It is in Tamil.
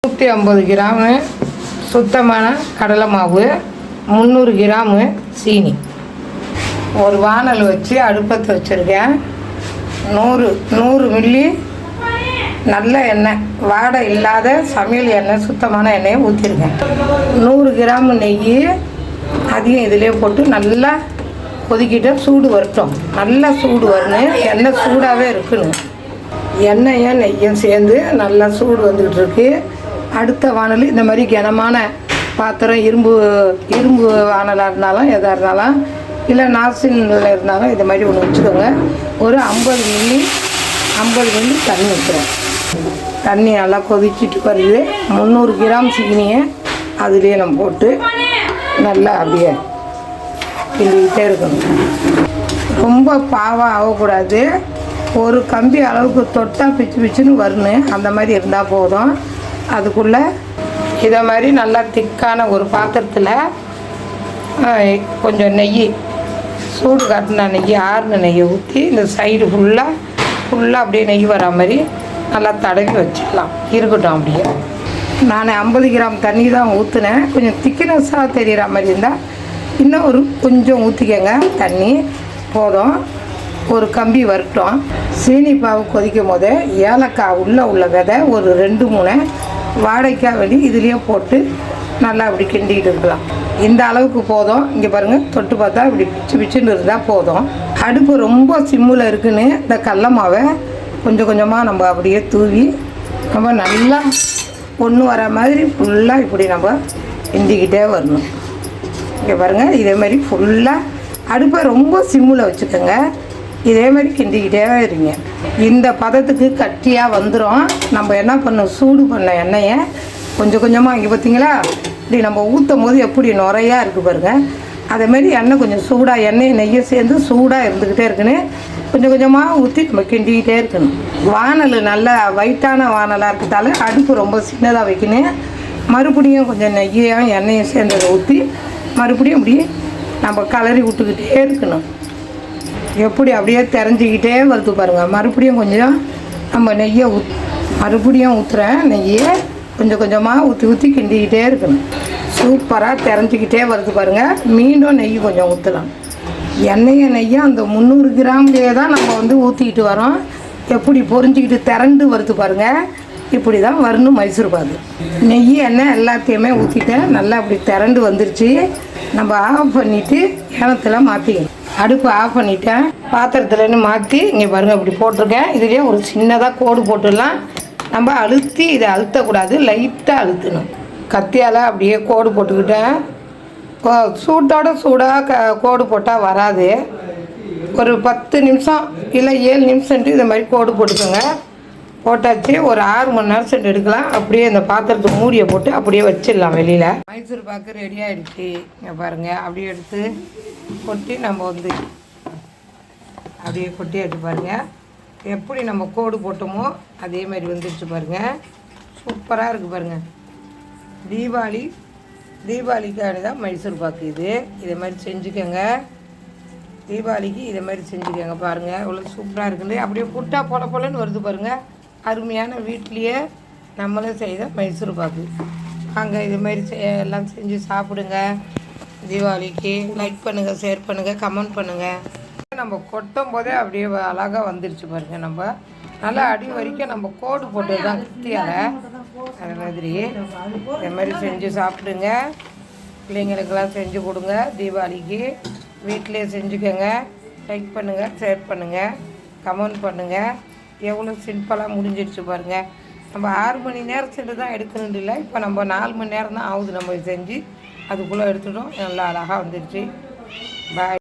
150 கிராமு சுத்தமான கடலை மாவு, 300 கிராமு சீனி. ஒரு வானல் வச்சு அடுப்பத்தை வச்சுருக்கேன். 100 மில்லி நல்ல எண்ணெய், வாடை இல்லாத சமையல் எண்ணெய், சுத்தமான எண்ணெயை ஊற்றிருக்கேன். 100 கிராம் நெய் அதையும் இதிலே போட்டு நல்லா கொதிக்கிட்டு சூடு வரட்டும். நல்லா சூடு வரணும், எண்ணெய் சூடாகவே இருக்கணும். எண்ணெயும் நெய்யும் சேர்ந்து நல்லா சூடு வந்துக்கிட்டு இருக்கு. அடுத்த வானல் இந்த மாதிரி கனமான பாத்திரம், இரும்பு வானலாக இருந்தாலும் எதாக இருந்தாலும், இல்லை நாசினில் இருந்தாலும் இது மாதிரி ஒன்று வச்சுக்கோங்க. ஒரு 50 மில்லி தண்ணி வைக்கிறேன். தண்ணி நல்லா கொதிச்சுட்டு வருது. 300 கிராம் சீனியை அதுலேயே நம்ம போட்டு நல்லா அப்படியே கிண்டிக்கிட்டே இருக்கணும். ரொம்ப பாவாக ஆகக்கூடாது. ஒரு கம்பி அளவுக்கு தொட்டால் பிச்சுன்னு வரணும். அந்த மாதிரி இருந்தால் போதும். அதுக்குள்ளே இதை மாதிரி நல்லா திக்கான ஒரு பாத்திரத்தில் கொஞ்சம் நெய், சூடு காட்டின நெய், ஆறுன நெய்யை ஊற்றி இந்த சைடு ஃபுல்லாக அப்படியே நெய் வரா மாதிரி நல்லா தடவி வச்சிடலாம். இருக்கட்டும் அப்படியே. நான் 50 கிராம் தண்ணி தான் ஊற்றுனேன். கொஞ்சம் திக்னஸாக தெரிகிற மாதிரி இருந்தால் இன்னும் கொஞ்சம் ஊற்றிக்கங்க. தண்ணி போதும். ஒரு கம்பி வரட்டும். சீனி பாவு கொதிக்கும் போது ஏலக்காய் உள்ள விதை ஒரு 2-3 வாழைக்காய் வெளி இதுலேயே போட்டு நல்லா அப்படி கிண்டிக்கிட்டு இருக்கலாம். இந்த அளவுக்கு போதும். இங்கே பாருங்கள், தொட்டு பார்த்தா இப்படி பிச்சுன்னு இருந்தால் போதும். அடுப்பு ரொம்ப சிம்மில் இருக்குன்னு இந்த கடல மாவை கொஞ்சம் கொஞ்சமாக நம்ம அப்படியே தூவி நம்ம நல்லா ஒன்று வர மாதிரி ஃபுல்லாக இப்படி நம்ம கிண்டிக்கிட்டே வரணும். இங்கே பாருங்கள், இதேமாதிரி ஃபுல்லாக அடுப்பை ரொம்ப சிம்மில் வச்சுக்கோங்க. இதே மாதிரி கிண்டிக்கிட்டே இருங்க. இந்த பதத்துக்கு கட்டியாக வந்துடும். நம்ம என்ன பண்ணோம், சூடு பண்ண எண்ணெயை கொஞ்சம் கொஞ்சமாக இங்கே பார்த்தீங்களா, இப்படி நம்ம ஊற்றும் போது எப்படி நுறையாக இருக்குது பாருங்கள். அதேமாரி எண்ணெய் கொஞ்சம் சூடாக, எண்ணெய் நெய்யை சேர்ந்து சூடாக இருந்துக்கிட்டே இருக்குன்னு கொஞ்சம் கொஞ்சமாக ஊற்றி நம்ம கிண்டிக்கிட்டே இருக்கணும். வானல் நல்லா வைட்டான வானலாக இருக்கிறதால அடுப்பு ரொம்ப சின்னதாக வைக்கணும். மறுபடியும் கொஞ்சம் நெய்யையும் எண்ணெயும் சேர்ந்ததை ஊற்றி மறுபடியும் இப்படி நம்ம கலரி விட்டுக்கிட்டே இருக்கணும். எப்படி அப்படியே தெரிஞ்சிக்கிட்டே வருது பாருங்கள். மறுபடியும் கொஞ்சம் நம்ம நெய்யை மறுபடியும் ஊற்றுறேன். நெய்யை கொஞ்சம் கொஞ்சமாக ஊற்றி கிண்டிக்கிட்டே இருக்கணும். சூப்பராக தெரிஞ்சிக்கிட்டே வருது பாருங்கள். மீண்டும் நெய் கொஞ்சம் ஊற்றலாம். எண்ணெயும் நெய்யும் அந்த 300 கிராம்லேயே தான் நம்ம ஊற்றிக்கிட்டு வரோம். எப்படி பொரிஞ்சிக்கிட்டு திரண்டு வருது பாருங்கள். இப்படி தான் வரணும் மைசூர் பாகு. நெய் எண்ணெய் எல்லாத்தையுமே ஊற்றிட்டேன். நல்லா அப்படி திரண்டு வந்துருச்சு. நம்ம ஆஃப் பண்ணிவிட்டு ஏனத்தில் மாற்றிக்கணும். அடுப்பு ஆஃப் பண்ணிவிட்டேன். பாத்திரத்துலேருந்து மாற்றி இங்கே பாருங்கள் இப்படி போட்டிருக்கேன். இதுலேயே ஒரு சின்னதாக கோடு போட்டுடலாம். நம்ம அழுத்தி இதை அழுத்தக்கூடாது, லைட்டாக அழுத்தணும். கத்தியால் அப்படியே கோடு போட்டுக்கிட்டேன். சூடாக கோடு போட்டால் வராது. ஒரு 10 நிமிஷம் இல்லை 7 நிமிஷம்ட்டு இந்த மாதிரி கோடு போட்டுக்கோங்க. போட்டாச்சு. ஒரு 6 மணி நேரம் சென்று எடுக்கலாம். அப்படியே இந்த பாத்திரத்தை மூடியை போட்டு அப்படியே வச்சிடலாம் வெளியில். மைசூர் பாக்கு ரெடி ஆகிடுச்சு. இங்கே பாருங்கள், அப்படியே எடுத்து கொட்டி நம்ம அப்படியே கொட்டி எடுத்து பாருங்கள். எப்படி நம்ம கோடு போட்டோமோ அதே மாதிரி வந்துடுச்சு பாருங்கள். சூப்பராக இருக்குது பாருங்கள். தீபாவளிக்கான தான் மைசூர் பாக்கு இது. இதை மாதிரி செஞ்சுக்கோங்க. தீபாவளிக்கு இதை மாதிரி செஞ்சுக்கோங்க. பாருங்கள் இவ்வளோ சூப்பராக இருக்குது. அப்படியே புட்டா பொலன்னு வருது பாருங்கள். அருமையான வீட்லேயே நம்மளே செய்த மைசூர் பாக்கு. வாங்க இது மாதிரி எல்லாம் செஞ்சு சாப்பிடுங்க. தீபாவளிக்கு லைக் பண்ணுங்கள், ஷேர் பண்ணுங்கள், கமெண்ட் பண்ணுங்கள். நம்ம கொட்டும் போதே அப்படியே அழகாக வந்துருச்சு பாருங்கள். நம்ம நல்லா அடி வரைக்கும் நம்ம கோடு போட்டு தான் குத்தியால் அது மாதிரி இது மாதிரி செஞ்சு சாப்பிடுங்க. பிள்ளைங்களுக்கெல்லாம் செஞ்சு கொடுங்க. தீபாவளிக்கு வீட்டிலே செஞ்சுக்கோங்க. லைக் பண்ணுங்கள், ஷேர் பண்ணுங்கள், கமெண்ட் பண்ணுங்கள். எவ்வளோ சிம்பிளாக முடிஞ்சிடுச்சு பாருங்கள். நம்ம 6 மணி நேரம் சென்று தான் எடுக்கணும் இல்லை. இப்போ நம்ம 4 மணி நேரம் தான் ஆகுது நம்ம செஞ்சு அதுக்குள்ளே எடுத்துட்டோம். நல்லா அழகாக வந்துடுச்சு. பாய்.